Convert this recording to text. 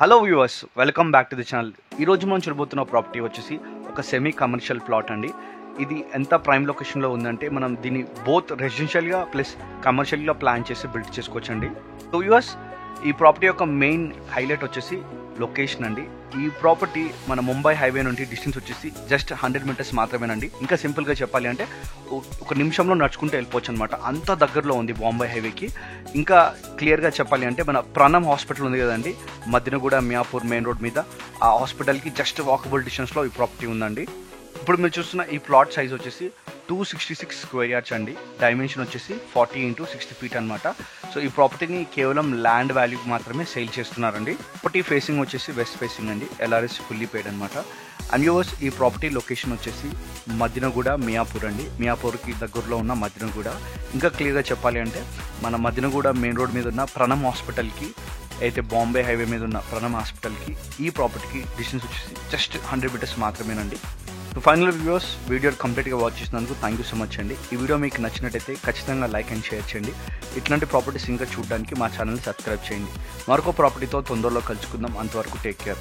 Hello viewers, welcome back to the channel. ఈరోజు మనం చూడబోతున్న property వచ్చేసి ఒక సెమీ కమర్షియల్ ప్లాట్ అండి. ఇది ఎంత ప్రైమ్ లొకేషన్లో ఉందంటే మనం దీన్ని బోత్ రెసిడెన్షియల్గా ప్లస్ కమర్షియల్గా ప్లాన్ చేసి బిల్డ్ చేసుకోవచ్చండి. సో వ్యూవర్స్, ఈ ప్రాపర్టీ యొక్క మెయిన్ హైలైట్ వచ్చేసి లొకేషన్ అండి. ఈ ప్రాపర్టీ మన ముంబై హైవే నుండి డిస్టెన్స్ వచ్చేసి జస్ట్ 100 మీటర్స్ మాత్రమేనండి. ఇంకా సింపుల్గా చెప్పాలి అంటే ఒక నిమిషంలో నడుచుకుంటూ వెళ్ళిపోవచ్చు అనమాట. అంత దగ్గరలో ఉంది బాంబే హైవేకి. ఇంకా క్లియర్గా చెప్పాలి అంటే మన ప్రణమ్ హాస్పిటల్ ఉంది కదండి, మధ్యనగూడ మియాపూర్ మెయిన్ రోడ్ మీద. ఆ హాస్పిటల్కి జస్ట్ వాకబుల్ డిస్టెన్స్లో ఈ ప్రాపర్టీ ఉందండి. ఇప్పుడు మీరు చూస్తున్న ఈ ప్లాట్ సైజ్ వచ్చేసి 266 స్క్వేర్ యార్డ్స్ అండి. డైమెన్షన్ వచ్చేసి 40 into 60 ఫీట్ అనమాట. సో ఈ ప్రాపర్టీని కేవలం ల్యాండ్ వాల్యూకి మాత్రమే సేల్ చేస్తున్నారండి. ప్రాపర్టీ ఫేసింగ్ వచ్చేసి వెస్ట్ ఫేసింగ్ అండి. ఎల్ఆర్ఎస్ ఫుల్లీ పేడ్ అనమాట. అండ్ వ్యూవర్స్, ఈ ప్రాపర్టీ లొకేషన్ వచ్చేసి మధ్యనగూడ మియాపూర్ అండి. మియాపూర్కి దగ్గరలో ఉన్న మధ్యనగూడ. ఇంకా క్లియర్గా చెప్పాలి అంటే మన మధ్యనగూడ మెయిన్ రోడ్ మీద ఉన్న ప్రణమ్ హాస్పిటల్కి, అయితే బాంబే హైవే మీద ఉన్న ప్రణమ్ హాస్పిటల్కి ఈ ప్రాపర్టీకి డిస్టెన్స్ వచ్చేసి జస్ట్ 100 మీటర్స్ మాత్రమేనండి. సో ఫైనల్ వ్యూవర్స్, వీడియో కంప్లీట్గా వాచ్ చేసినందుకు థ్యాంక్ యూ సో మచ్ అండి. ఈ వీడియో మీకు నచ్చినట్టయితే ఖచ్చితంగా లైక్ అండ్ షేర్ చేయండి. ఇట్లాంటి ప్రాపర్టీస్ ఇంకా చూడడానికి మా ఛానల్ని సబ్స్క్రైబ్ చేయండి. మరొక ప్రాపర్టీతో తొందరలో కలుసుకుందాం. అంతవరకు టేక్ కేర్.